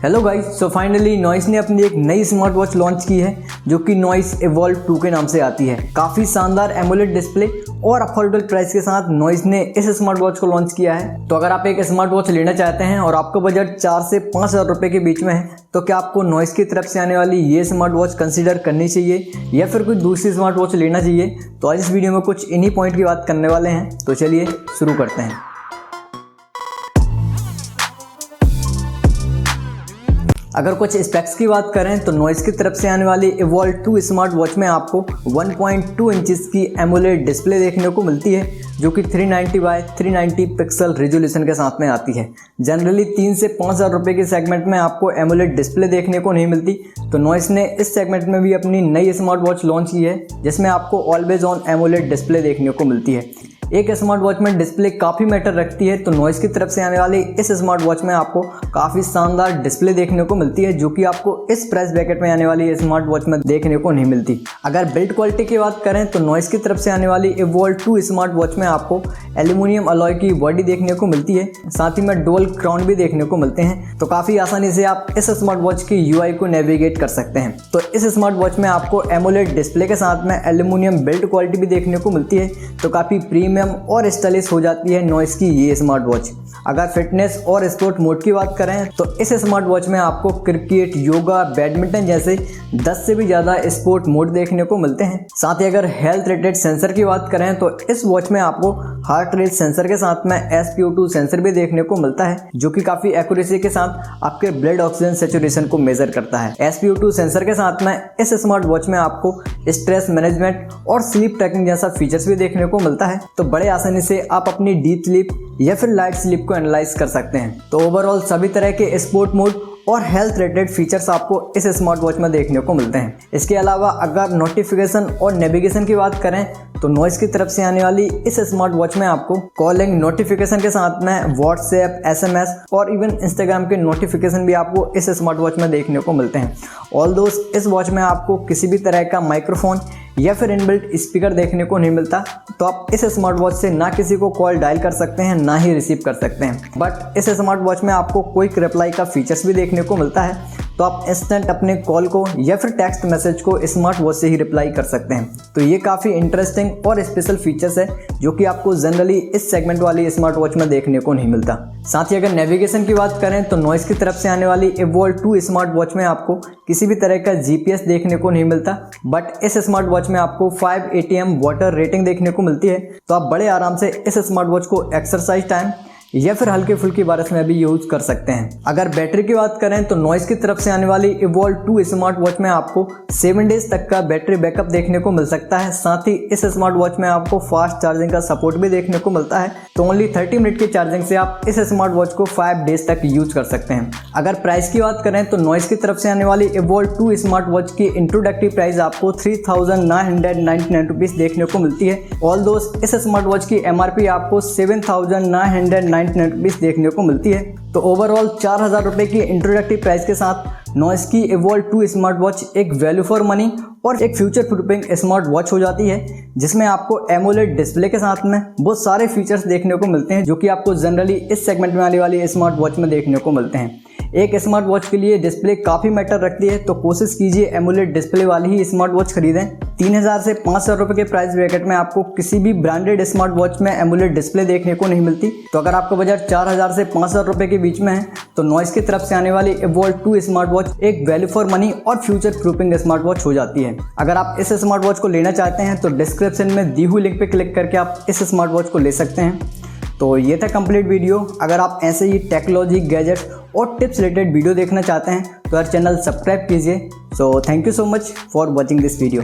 Hello guys, so finally noise ने अपनी एक नई स्मार्ट वॉच लॉन्च की है जो कि नॉइस इवॉल्व 2 के नाम से आती है। काफ़ी शानदार एमोलेड डिस्प्ले और अफोर्डेबल प्राइस के साथ नॉइस ने इस स्मार्ट वॉच को लॉन्च किया है। तो अगर आप एक स्मार्ट वॉच लेना चाहते हैं और आपका बजट 4 से 5 हज़ार रुपये के बीच में है तो क्या आपको नॉइस की तरफ से आने वाली ये स्मार्ट वॉच कंसीडर करनी चाहिए या फिर कोई दूसरी स्मार्ट वॉच लेना चाहिए। तो आज इस वीडियो में कुछ इन्हीं पॉइंट की बात करने वाले हैं। तो चलिए शुरू करते हैं। अगर कुछ स्पेक्स की बात करें तो नॉइस की तरफ से आने वाली इवॉल्व 2 स्मार्ट वॉच में आपको 1.2 इंचेस की एमोलेड डिस्प्ले देखने को मिलती है जो कि 390 बाय 390 पिक्सल रेजोल्यूशन के साथ में आती है। जनरली 3 से 5 हज़ार रुपये के सेगमेंट में आपको एमोलेड डिस्प्ले देखने को नहीं मिलती, तो नॉइस ने इस सेगमेंट में भी अपनी नई स्मार्ट वॉच लॉन्च की है जिसमें आपको ऑलवेज ऑन एमोलेड डिस्प्ले देखने को मिलती है। एक स्मार्ट वॉच में डिस्प्ले काफ़ी मैटर रखती है, तो नॉइस की तरफ से आने वाली इस स्मार्ट वॉच में आपको काफ़ी शानदार डिस्प्ले देखने को मिलती है जो कि आपको इस प्राइस ब्रैकेट में आने वाली स्मार्ट वॉच में देखने को नहीं मिलती। अगर बिल्ड क्वालिटी की बात करें तो नॉइस की तरफ से आने वाली इवॉल्व 2 स्मार्ट वॉच में आपको एल्यूमिनियम अलॉय की बॉडी देखने को मिलती है, साथ ही में डुअल क्राउन भी देखने को मिलते हैं। तो काफ़ी आसानी से आप इस स्मार्ट वॉच की यूआई को नेविगेट कर सकते हैं। तो इस स्मार्ट वॉच में आपको एमोलेड डिस्प्ले के साथ में एल्यूमिनियम बिल्ड क्वालिटी भी देखने को मिलती है, तो काफ़ी प्रीमियम और स्टाइलिश हो जाती है नॉइस की ये स्मार्ट वॉच। अगर फिटनेस और स्पोर्ट मोड की बात करें तो इस स्मार्ट वॉच में आपको क्रिकेट, योगा, बैडमिंटन जैसे 10 से भी ज़्यादा स्पोर्ट मोड देखने को मिलते हैं। साथ ही अगर हेल्थ रेटेड सेंसर की बात करें तो इस वॉच में आपको हार्ट रेट सेंसर के साथ में SpO2 सेंसर भी देखने को मिलता है जो कि काफ़ी एक्यूरेसी के साथ आपके ब्लड ऑक्सीजन सैचुरेशन को मेजर करता है। SpO2 सेंसर के साथ में इस स्मार्ट वॉच में आपको स्ट्रेस मैनेजमेंट और स्लीप ट्रैकिंग जैसा फीचर्स भी देखने को मिलता है, तो बड़े आसानी से आप अपनी डीप स्लीप या फिर लाइट स्लीप को एनालाइज कर सकते हैं। तो ओवरऑल सभी तरह के स्पोर्ट मोड और हेल्थ रेटेड फीचर्स आपको इस स्मार्ट वॉच में देखने को मिलते हैं। इसके अलावा अगर नोटिफिकेशन और नेविगेशन की बात करें तो नॉइस की तरफ से आने वाली इस स्मार्ट वॉच में आपको कॉलिंग नोटिफिकेशन के साथ में व्हाट्सएप, SMS और इवन इंस्टाग्राम के नोटिफिकेशन भी आपको इस स्मार्ट वॉच में देखने को मिलते हैं। ऑल्दो इस वॉच में आपको किसी भी तरह का माइक्रोफोन या फिर इनबिल्ट स्पीकर देखने को नहीं मिलता, तो आप इस स्मार्ट वॉच से ना किसी को कॉल डायल कर सकते हैं ना ही रिसीव कर सकते हैं। बट इस स्मार्ट वॉच में आपको क्विक रिप्लाई का फीचर्स भी देखने को मिलता है, तो आप इंस्टेंट अपने कॉल को या फिर टेक्स्ट मैसेज को स्मार्ट वॉच से ही रिप्लाई कर सकते हैं। तो ये काफ़ी इंटरेस्टिंग और स्पेशल फीचर्स है जो कि आपको जनरली इस सेगमेंट वाली स्मार्ट वॉच में देखने को नहीं मिलता। साथ ही अगर नेविगेशन की बात करें तो नॉइस की तरफ से आने वाली इवॉल्व 2 स्मार्ट वॉच में आपको किसी भी तरह का GPS देखने को नहीं मिलता, बट इस स्मार्ट वॉच में आपको 5 ATM वाटर रेटिंग देखने को मिलती है, तो आप बड़े आराम से इस स्मार्ट वॉच को एक्सरसाइज टाइम या फिर हल्के फुल्की बारिश में भी यूज कर सकते हैं। अगर बैटरी की बात करें तो नॉइस की तरफ से आने वाली इवॉल्व 2 स्मार्ट वॉच में आपको 7 डेज तक का बैटरी बैकअप देखने को मिल सकता है। साथ ही इस स्मार्ट वॉच में आपको फास्ट चार्जिंग का सपोर्ट भी देखने को मिलता है, तो ओनली 30 मिनट की चार्जिंग से आप इस स्मार्ट वॉच को 5 डेज तक यूज कर सकते हैं। अगर प्राइस की बात करें तो नॉइस की तरफ से आने वाली इवॉल्व 2 स्मार्ट वॉच की इंट्रोडक्टिव प्राइस आपको 3,999 रुपीज़ देखने को मिलती है। ऑल्दो इस स्मार्ट वॉच की MRP आपको 7,999 रुपीज़ देखने को मिलती है। तो ओवरऑल 4 हज़ार रुपये की इंट्रोडक्टिव प्राइस के साथ नॉइस की इवॉल्व 2 स्मार्ट वॉच एक वैल्यू फॉर मनी और एक फ्यूचर प्रूफिंग स्मार्ट वॉच हो जाती है जिसमें आपको एमोलेड डिस्प्ले के साथ में बहुत सारे फीचर्स देखने को मिलते हैं जो कि आपको जनरली इस सेगमेंट में आने वाली स्मार्ट वॉच में देखने को मिलते हैं। एक स्मार्ट वॉच के लिए डिस्प्ले काफ़ी मैटर रखती है, तो कोशिश कीजिए एमोलेड डिस्प्ले वाली ही स्मार्ट वॉच खरीदें। 3,000 से 5,000 रुपये के प्राइस ब्रैकेट में आपको किसी भी ब्रांडेड स्मार्ट वॉच में एमोलेड डिस्प्ले देखने को नहीं मिलती। तो अगर आपका बजट 4,000 से 5,000 रुपये के बीच में है तो नॉइस की तरफ से आने वाली इवॉल्व 2 स्मार्ट वॉच एक वैल्यू फॉर मनी और फ्यूचर प्रूफिंग स्मार्ट वॉच हो जाती है। अगर आप इस स्मार्ट वॉच को लेना चाहते हैं तो डिस्क्रिप्शन में दी हुई लिंक पर क्लिक करके आप इस स्मार्ट वॉच को ले सकते हैं। तो ये था कंप्लीट वीडियो। अगर आप ऐसे ही टेक्नोलॉजी, गैजेट्स और टिप्स रिलेटेड वीडियो देखना चाहते हैं तो यार चैनल सब्सक्राइब कीजिए। So thank you so much for watching this video.